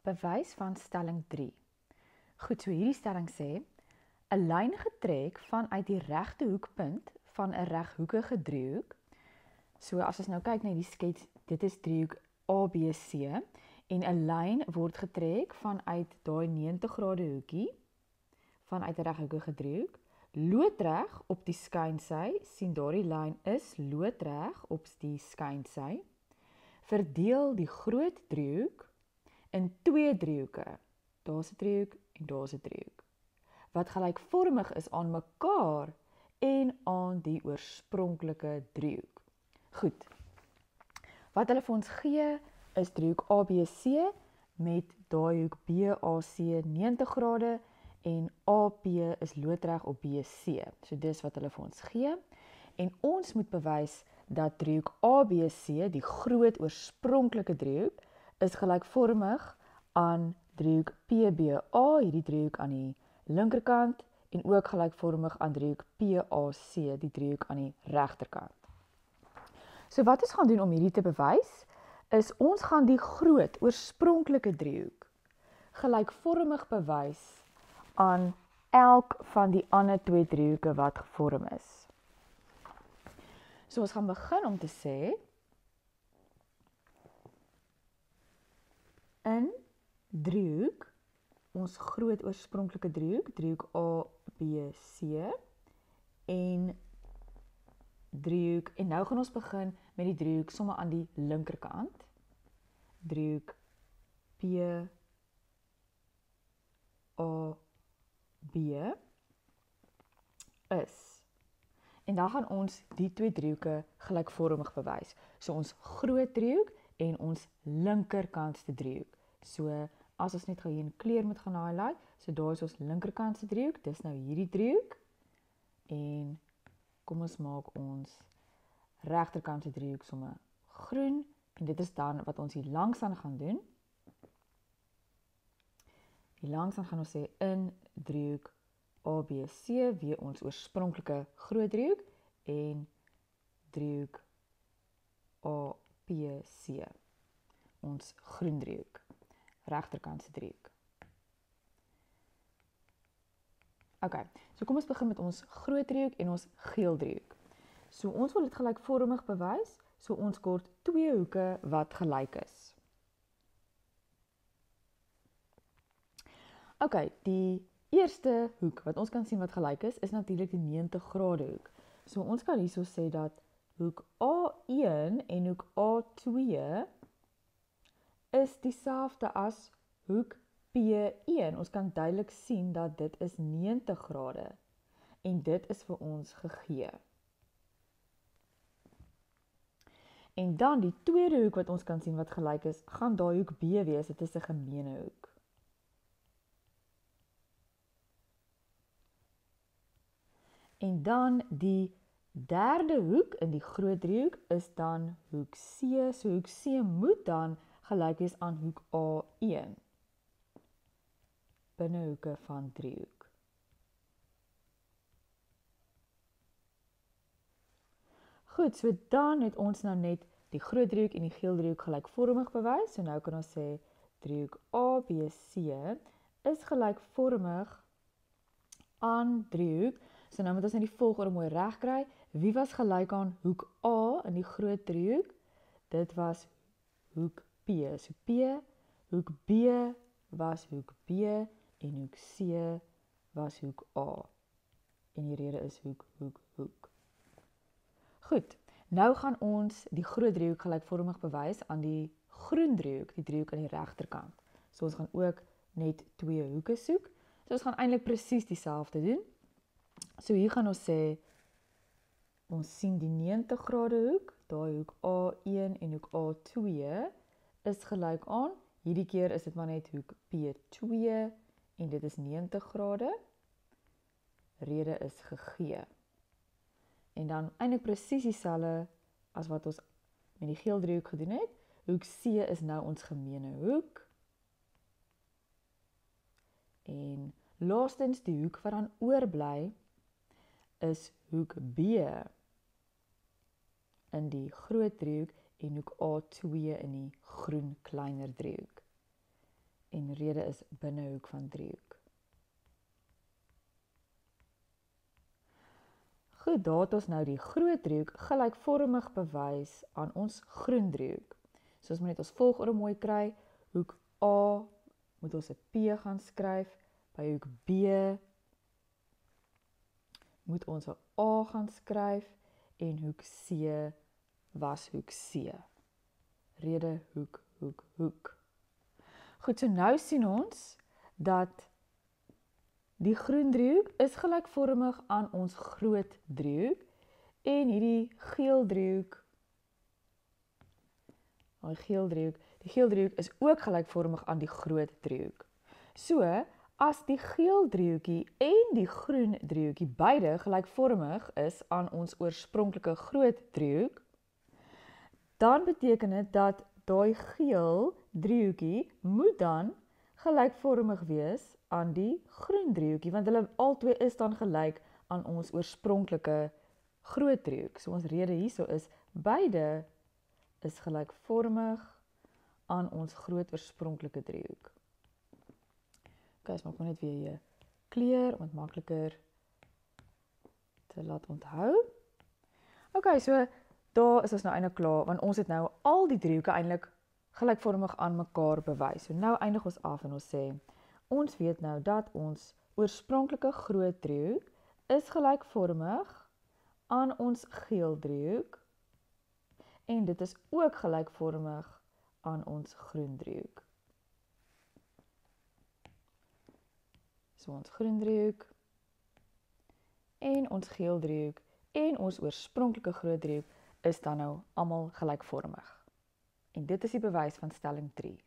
Bewys van stelling 3. Goed, so hierdie stelling sê, 'n lyn getrek vanuit die regte hoekpunt van 'n reghoekige driehoek. So as ons nou kyk na die skets, dit is driehoek ABC en 'n lyn word getrek vanuit daai 90 grade hoekie vanuit 'n reghoekige driehoek, loodreg op die skynsy, sien daardie lyn is loodreg op die skynsy. Verdeel die groot driehoek in twee driehoeke. Daar's 'n driehoek en daar's 'n driehoek wat gelykvormig is aan mekaar en aan die oorspronklike driehoek. Goed. Wat hulle vir ons gee is driehoek ABC met daai hoek BAC 90 grade en AP is loodreg op BC. So dis wat hulle vir ons gee. En ons moet bewys dat driehoek ABC, die groot oorspronklike driehoek, is gelykvormig aan driehoek PBA, hierdie driehoek aan die linkerkant, en ook gelykvormig aan driehoek PAC, die driehoek aan die regterkant. So wat ons gaan doen om hierdie te bewys, is ons gaan die groot oorspronklike driehoek gelykvormig bewys aan elk van die ander twee driehoeke wat gevorm is. So ons gaan begin om te sê, in driehoek, ons groot oorspronklike driehoek, driehoek ABC, en driehoek, en nou gaan ons begin met die driehoek sommer aan die linkerkant, driehoek PAB, is, en dan gaan ons die twee driehoeke gelykvormig bewys. So ons groot driehoek en ons linkerkantste driehoek. So as ons net gou hier in kleur moet gaan highlight, so daar is ons linkerkantste driehoek, dis nou hierdie driehoek, en kom ons maak ons regterkantste driehoek sommer groen, en dit is dan wat ons hier langs aan gaan doen. Hier langs aan gaan ons sê in driehoek ABC, weer ons oorspronklike groot driehoek, en driehoek APC, ons groen driehoek, regterkantse driehoek. Ok, so kom ons begin met ons groot driehoek en ons geel driehoek. So ons wil dit gelykvormig bewys, so ons kort twee hoeke wat gelyk is. Ok, die eerste hoek wat ons kan sien wat gelyk is natuurlik die 90 grade hoek. So ons kan hierso sê dat hoek A1 en hoek A2 is dieselfde as hoek P1. Ons kan duidelik sien dat dit is 90 grade en dit is vir ons gegee. En dan die tweede hoek wat ons kan sien wat gelyk is, gaan daai hoek B wees, dit is 'n gemeene hoek. En dan die derde hoek in die groot driehoek is dan hoek C. So hoek C moet dan gelyk wees aan hoek A1. Binnehoeke van driehoek. Goed, so dan het ons nou net die groot driehoek en die geel driehoek gelykvormig bewys. So nou kan ons sê driehoek ABC is gelykvormig aan driehoek. So nou moet ons net die volgorde mooi reg kry. Wie was gelyk aan hoek A in die groot driehoek? Dit was hoek P. So P, hoek B was hoek B en hoek C was hoek A. En die rede is hoek. Goed, nou gaan ons die groot driehoek gelykvormig bewys aan die groen driehoek, die driehoek aan die regterkant. So ons gaan ook net twee hoeke soek. So ons gaan eintlik presies dieselfde doen. So hier gaan ons sê, ons sien die 90 grade hoek, daai hoek A1 en hoek A2 is gelyk aan, hierdie keer is dit maar net hoek P2 en dit is 90 grade, rede is gegee. En dan eintlik presies dieselfde as wat ons met die geel driehoek gedoen het, hoek C is nou ons gemeene hoek, en laastens die hoek wat dan oorbly, is hoek B in die groot driehoek en hoek A2 in die groen kleiner driehoek. en rede is binnehoek van driehoek. Goed, daar het ons nou die groot driehoek gelykvormig bewys aan ons groen driehoek. So as ons net ons volgorde mooi kry, hoek A moet ons 'n P gaan skryf, by hoek B moet ons 'n A gaan skryf en hoek C was hoek C. Rede hoek, hoek, hoek. Goed, so nou sien ons dat die groen driehoek is gelykvormig aan ons groot driehoek en hierdie geel driehoek, die geel driehoek is ook gelykvormig aan die groot driehoek. So, as die geel driehoekie en die groen driehoekie beide gelykvormig is aan ons oorspronklike groot driehoek, dan beteken dit dat daai geel driehoekie moet dan gelykvormig wees aan die groen driehoekie, want hulle albei is dan gelyk aan ons oorspronklike groot driehoek. So ons rede hierso is, beide is gelykvormig aan ons groot oorspronklike driehoek. Okay, so maak maar net weer hier kleur om dit makliker te laat onthou. Okay, so daar is ons nou eintlik klaar, want ons het nou al die driehoeke eintlik gelykvormig aan mekaar bewys. So nou eindig ons af en ons sê, ons weet nou dat ons oorspronklike groot driehoek is gelykvormig aan ons geel driehoek en dit is ook gelykvormig aan ons groen driehoek. So ons groen driehoek en ons geel driehoek en ons oorspronklike groot driehoek is dan nou almal gelykvormig. En dit is die bewys van stelling 3.